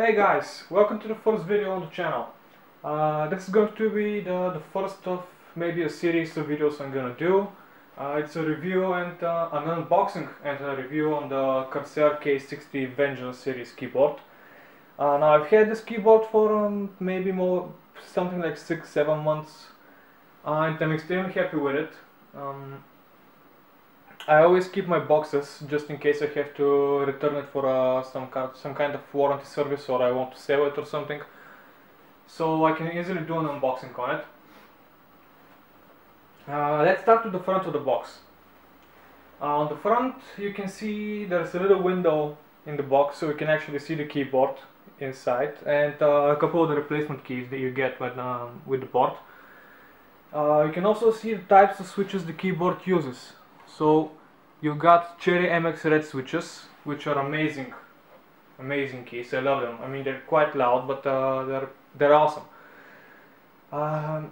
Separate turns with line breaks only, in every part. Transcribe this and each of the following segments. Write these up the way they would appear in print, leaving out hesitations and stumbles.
Hey guys, welcome to the first video on the channel. This is going to be the first of maybe a series of videos I'm gonna do. It's a review and an unboxing and a review on the Corsair K60 Vengeance series keyboard. Now I've had this keyboard for maybe something like 6-7 months, and I'm extremely happy with it. I always keep my boxes just in case I have to return it for some kind of warranty service, or I want to sell it or something, so I can easily do an unboxing on it. Let's start with the front of the box. On the front you can see there's a little window in the box, so you can actually see the keyboard inside, and a couple of the replacement keys that you get with the board. You can also see the types of switches the keyboard uses. So you've got Cherry MX Red switches, which are amazing keys. I love them. I mean, they're quite loud, but they're awesome.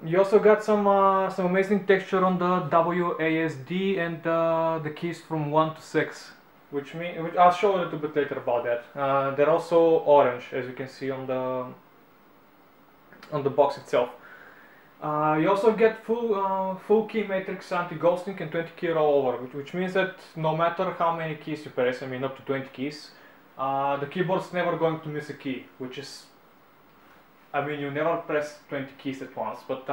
You also got some amazing texture on the WASD and the keys from 1 to 6, which I'll show a little bit later about that. They're also orange, as you can see on the box itself. You also get full key matrix anti-ghosting and 20 key rollover, which means that no matter how many keys you press, I mean up to 20 keys, the keyboard's never going to miss a key, which is, I mean, you never press 20 keys at once, but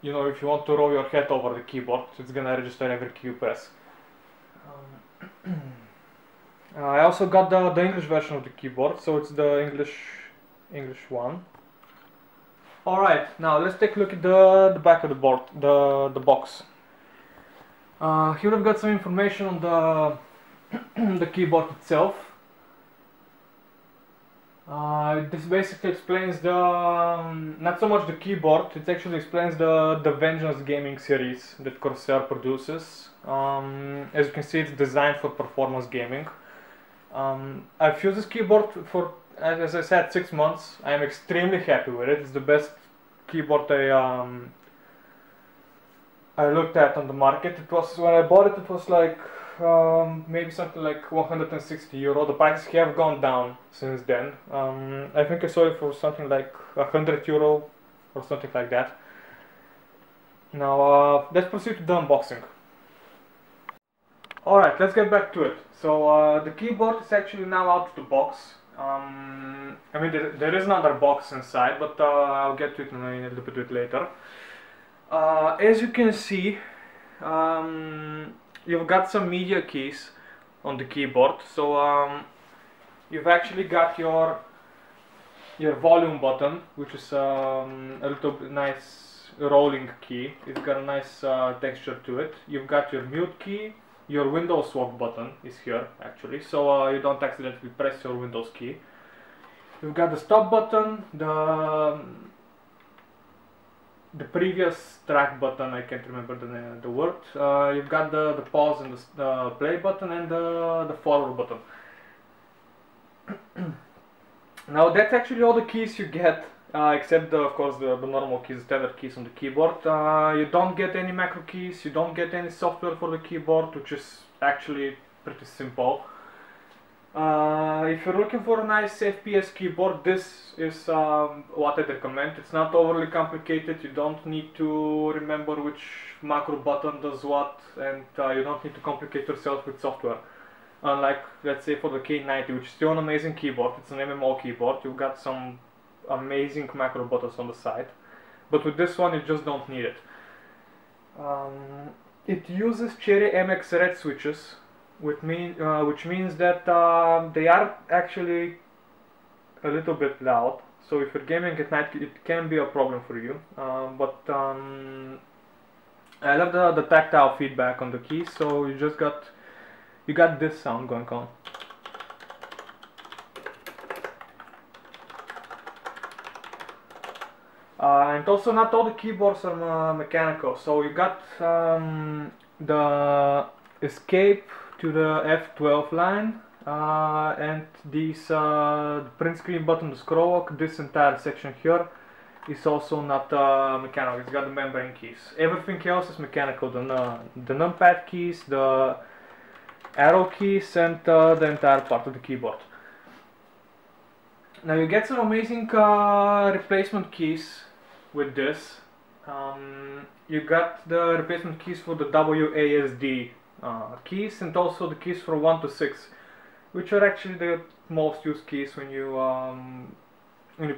you know, if you want to roll your head over the keyboard, it's gonna register every key you press. I also got the English version of the keyboard, so it's the English one. Alright, now let's take a look at the back of the board, the box. Here we've got some information on the keyboard itself. This basically explains not so much the keyboard, it actually explains the Vengeance gaming series that Corsair produces. As you can see, it's designed for performance gaming. I've used this keyboard for, as I said, 6 months. I am extremely happy with it. It's the best keyboard I looked at on the market. It was, when I bought it, it was like maybe something like 160 euro. The prices have gone down since then. I think I saw it for something like 100 euro or something like that. Now let's proceed to the unboxing. Alright, let's get back to it. So the keyboard is actually now out of the box. I mean, there is another box inside, but I'll get to it in a little bit later. As you can see, you've got some media keys on the keyboard. So you've actually got your volume button, which is a little bit nice rolling key. It's got a nice texture to it. You've got your mute key. Your Windows swap button is here actually, so you don't accidentally press your Windows key. You've got the stop button, the previous track button, I can't remember the word. You've got the pause and the play button, and the forward button. Now that's actually all the keys you get, except of course the normal keys, standard keys on the keyboard. You don't get any macro keys, you don't get any software for the keyboard, which is actually pretty simple. If you're looking for a nice FPS keyboard, this is what I'd recommend. It's not overly complicated, you don't need to remember which macro button does what, and you don't need to complicate yourself with software. Unlike, let's say, for the K90, which is still an amazing keyboard, it's an MMO keyboard, you've got some amazing macro buttons on the side, but with this one you just don't need it. It uses Cherry MX Red switches, which means that they are actually a little bit loud, so if you're gaming at night it can be a problem for you, but I love the tactile feedback on the keys, so you got this sound going on. And also, not all the keyboards are mechanical, so you got the escape to the F12 line, and these print screen button, the scroll lock. This entire section here is also not mechanical, it's got the membrane keys. Everything else is mechanical, the numpad keys, the arrow keys, and the entire part of the keyboard. Now you get some amazing replacement keys with this. You got the replacement keys for the WASD keys, and also the keys for 1 to 6, which are actually the most used keys when you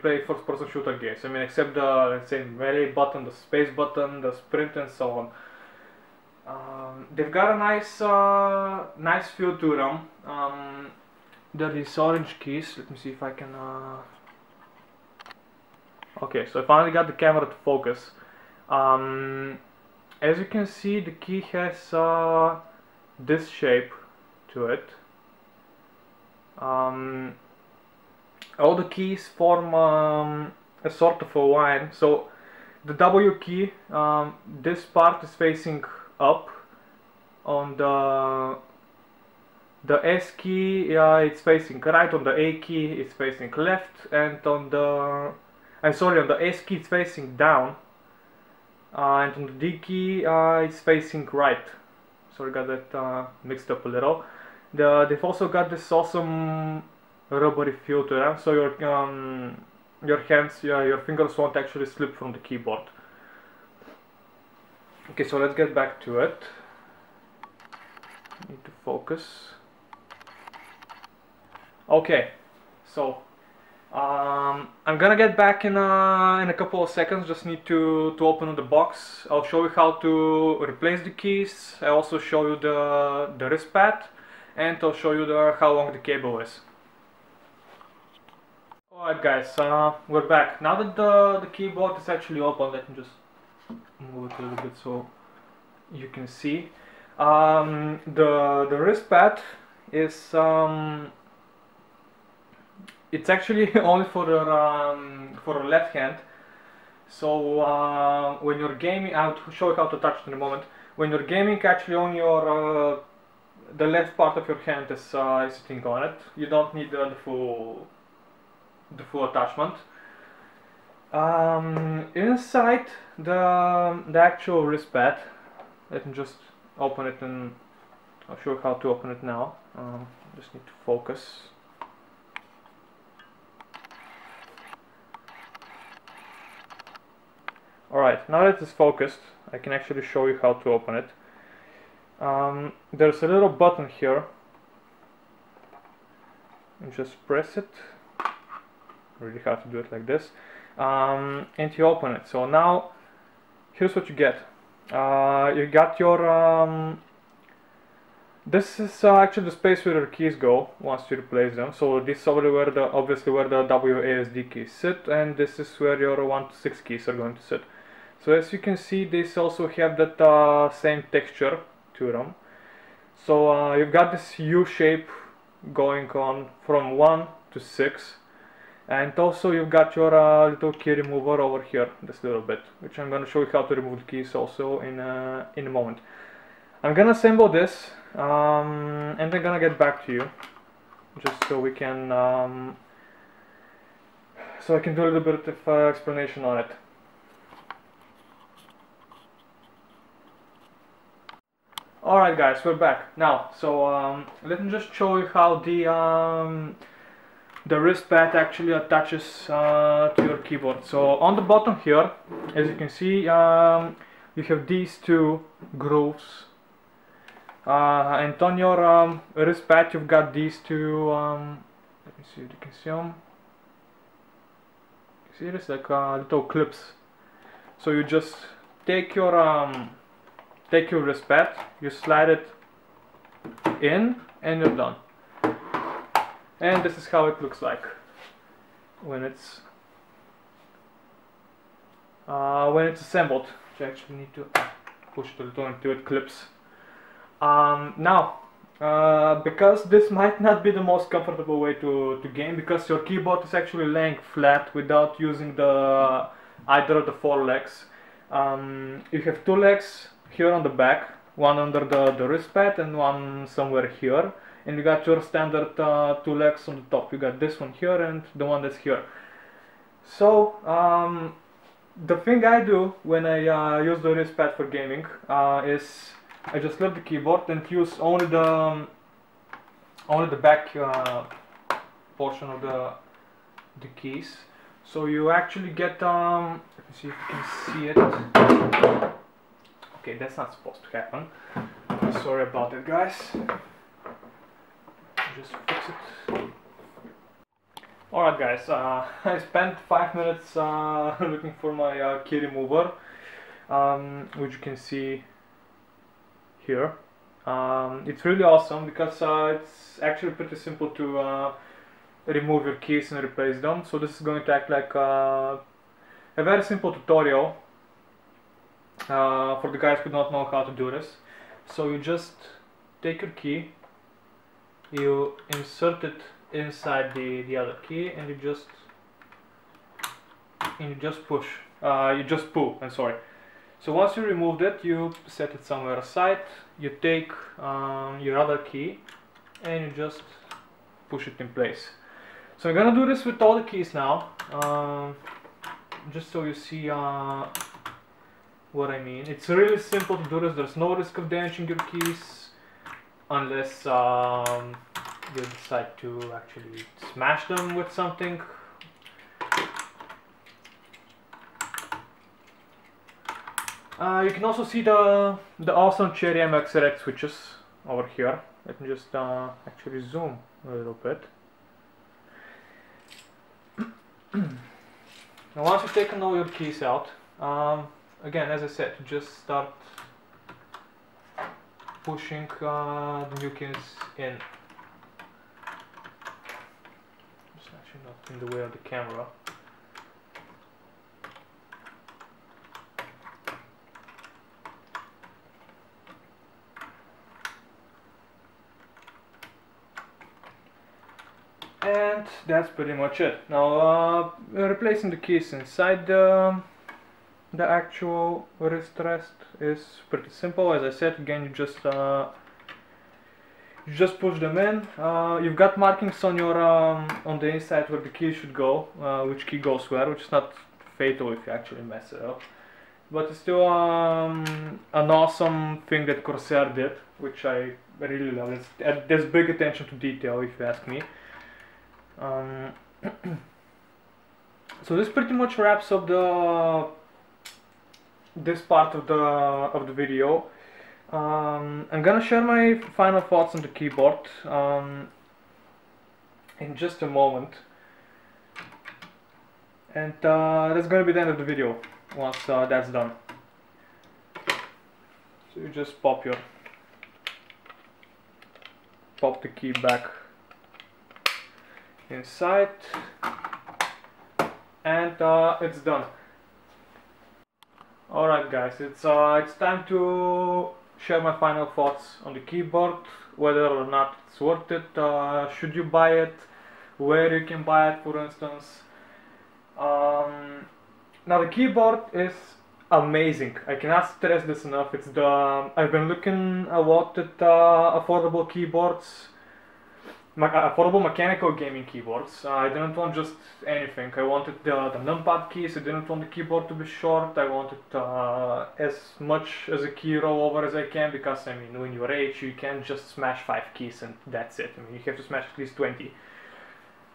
play first-person shooter games. I mean, except the, let's say, melee button, the space button, the sprint, and so on. They've got a nice feel to them. There are these orange keys. Let me see if I can. Okay, so I finally got the camera to focus. As you can see, the key has this shape to it. All the keys form a sort of a line. So the W key, this part is facing up. On the S key, it's facing right. On the A key, it's facing left, and on the on the S key, it's facing down, and on the D key, it's facing right. Sorry, got that mixed up a little. They've also got this awesome rubbery feel to them, so your hands, your fingers won't actually slip from the keyboard. Okay, so let's get back to it. Need to focus. Okay, so I'm gonna get back in a couple of seconds. Just need to open the box. I'll show you how to replace the keys. I'll also show you the wrist pad, and I'll show you how long the cable is. Alright guys, we're back. Now that the keyboard is actually open, let me just move it a little bit so you can see. The wrist pad is it's actually only for the left hand. So when you're gaming, I'll show you how to touch it in a moment. When you're gaming, actually on your the left part of your hand is sitting on it. You don't need the full attachment. Inside the actual wrist pad, let me just open it and I'll show you how to open it now. Just need to focus. Alright, now that it's focused, I can actually show you how to open it. There's a little button here. And just press it. Really have to do it like this. And you open it. So now, here's what you get. You got your this is actually the space where your keys go once you replace them. So this is obviously where the WASD keys sit, and this is where your 1 to 6 keys are going to sit. So as you can see, these also have that same texture to them. So you've got this U shape going on from 1 to 6. And also you've got your little key remover over here, this little bit, which I'm going to show you how to remove the keys also in a moment. I'm going to assemble this, and I'm going to get back to you, just so we can, so I can do a little bit of explanation on it. Alright guys, we're back. Now, so let me just show you how the wrist pad actually attaches to your keyboard. So on the bottom here, as you can see, you have these two grooves, and on your wrist pad you've got these two, let me see if you can see them. See, there's like little clips. So you just take your wrist pad, you slide it in, and you're done. And this is how it looks like when it's assembled. You actually need to push it a little until it clips. Now, because this might not be the most comfortable way to game, because your keyboard is actually laying flat without using either of the 4 legs. You have 2 legs here on the back, one under the wrist pad and one somewhere here. And you got your standard 2 legs on the top. You got this one here and the one that's here. So the thing I do when I use the wrist pad for gaming is I just lift the keyboard and use only the back portion of the keys. So you actually get, let me see if you can see it. Okay, that's not supposed to happen. Sorry about that, guys. Just fix it. Alright guys, I spent 5 minutes looking for my key remover, which you can see here. It's really awesome because it's actually pretty simple to remove your keys and replace them. So this is going to act like a very simple tutorial for the guys who don't know how to do this. So you just take your key, you insert it inside the other key, and you just push. You just pull. I'm sorry. So once you removed it, you set it somewhere aside. You take your other key and you just push it in place. So I'm gonna do this with all the keys now, just so you see what I mean. It's really simple to do this. There's no risk of damaging your keys unless you decide to actually smash them with something. You can also see the awesome Cherry MX Red switches over here. Let me just actually zoom a little bit. Now once you've taken all your keys out, again, as I said, just start pushing the new keys in. It's actually not in the way of the camera. And that's pretty much it. Now replacing the keys inside the actual wrist rest is pretty simple. As I said, again, you just push them in. You've got markings on your on the inside where the key should go, which key goes where, which is not fatal if you actually mess it up. But it's still an awesome thing that Corsair did, which I really love. There's big attention to detail, if you ask me. So this pretty much wraps up this part of the video. I'm gonna share my final thoughts on the keyboard in just a moment, and that's gonna be the end of the video once that's done. So you just pop the key back inside, and it's done. Alright guys, it's time to share my final thoughts on the keyboard, whether or not it's worth it, should you buy it, where you can buy it, for instance. Now the keyboard is amazing. I cannot stress this enough. I've been looking a lot at affordable keyboards, affordable mechanical gaming keyboards. I didn't want just anything. I wanted the numpad keys. I didn't want the keyboard to be short. I wanted as much as a key rollover as I can, because I mean, when you rage, you can't just smash 5 keys and that's it. I mean, you have to smash at least 20.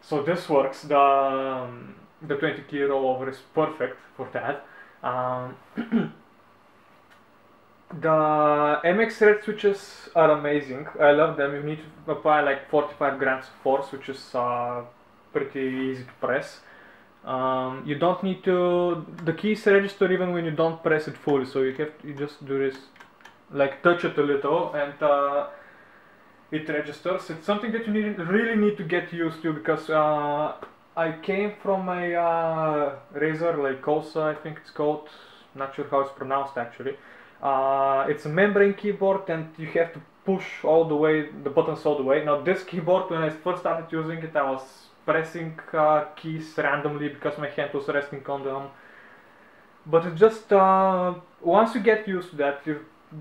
So this works. The 20 key rollover is perfect for that. The MX Red switches are amazing. I love them. You need to apply like 45 grams of force, which is pretty easy to press. You don't need to. The keys register even when you don't press it fully. So you just do this, like touch it a little, and it registers. It's something that you really need to get used to, because I came from a Razer, like Corsair, I think it's called. Not sure how it's pronounced actually. It's a membrane keyboard, and you have to push all the way, the buttons all the way. Now this keyboard, when I first started using it, I was pressing keys randomly because my hand was resting on them. But it's just, once you get used to that,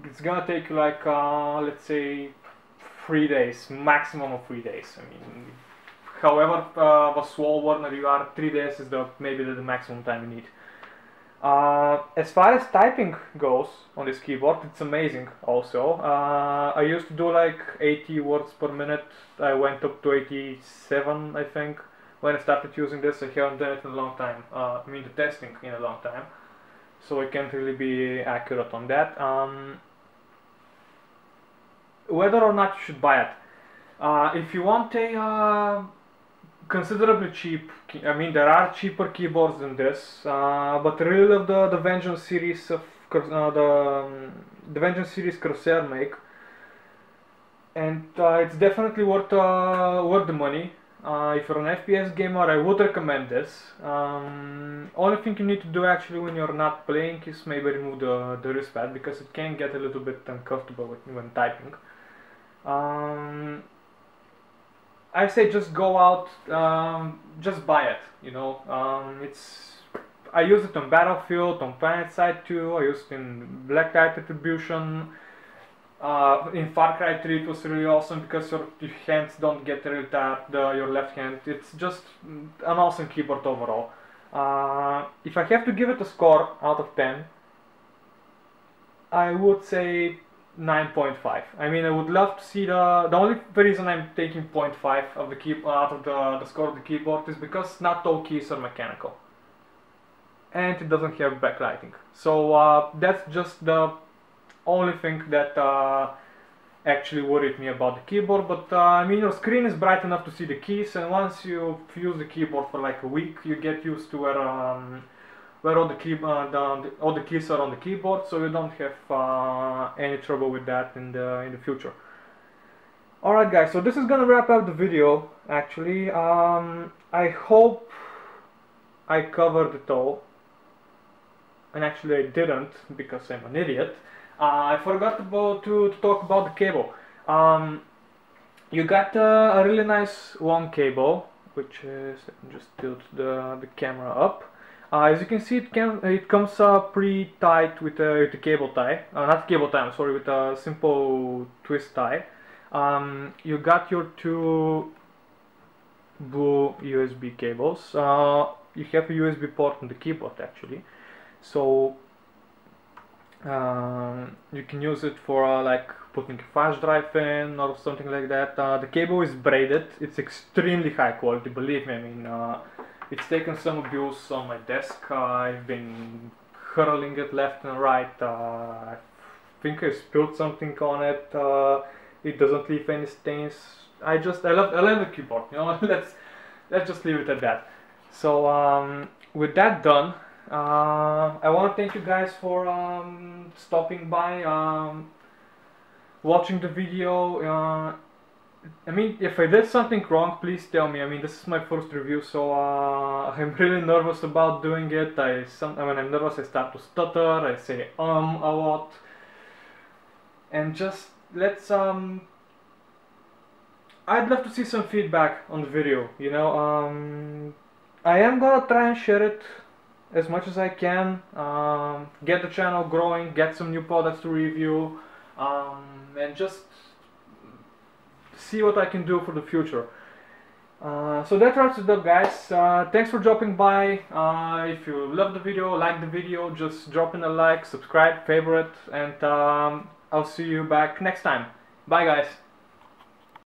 it's gonna take you like, let's say, 3 days, maximum of 3 days. I mean, however a slow learner you are, 3 days is maybe the maximum time you need. As far as typing goes on this keyboard, it's amazing also. I used to do like 80 words per minute. I went up to 87, I think, when I started using this. I haven't done it in a long time. I mean the testing in a long time, so I can't really be accurate on that. Whether or not you should buy it. If you want a considerably cheap, I mean there are cheaper keyboards than this, but I really love the Vengeance series of the Vengeance series Corsair make, and it's definitely worth the money. If you're an FPS gamer, I would recommend this. Only thing you need to do actually when you're not playing is maybe remove the wristpad, because it can get a little bit uncomfortable when typing. I say just go out, just buy it, you know. I use it on Battlefield, on PlanetSide 2, I used it in Black Knight Retribution, in Far Cry 3 it was really awesome because your hands don't get really tired, your left hand. It's just an awesome keyboard overall. If I have to give it a score out of 10, I would say 9.5. I mean, I would love to see the only reason I'm taking 0.5 of the out of the score of the keyboard is because not all keys are mechanical, and it doesn't have backlighting. So that's just the only thing that actually worried me about the keyboard. But I mean, your screen is bright enough to see the keys, and once you use the keyboard for like a week, you get used to where all the keys are on the keyboard, so you don't have any trouble with that in the future. Alright guys, so this is gonna wrap up the video actually. I hope I covered it all, and actually I didn't because I'm an idiot. I forgot to talk about the cable. You got a really nice long cable, which is, let me just tilt the camera up. As you can see, it comes pretty tight with a cable tie. Not cable tie, I'm sorry, with a simple twist tie. You got your two blue USB cables. You have a USB port on the keyboard actually, so you can use it for like putting a flash drive in or something like that. The cable is braided. It's extremely high quality, believe me. I mean, it's taken some abuse on my desk. I've been hurling it left and right. I think I spilled something on it. It doesn't leave any stains. I love the keyboard. You know, let's just leave it at that. So with that done, I want to thank you guys for stopping by, watching the video. I mean, if I did something wrong, please tell me. I mean, this is my first review, so I'm really nervous about doing it. When I'm nervous, I start to stutter. I say a lot, and just let's I'd love to see some feedback on the video. You know, I am gonna try and share it as much as I can. Get the channel growing, get some new products to review, and just see what I can do for the future. So that wraps it up, guys. Thanks for dropping by. If you love the video, like the video, just drop in a like, subscribe, favorite, and I'll see you back next time. Bye guys.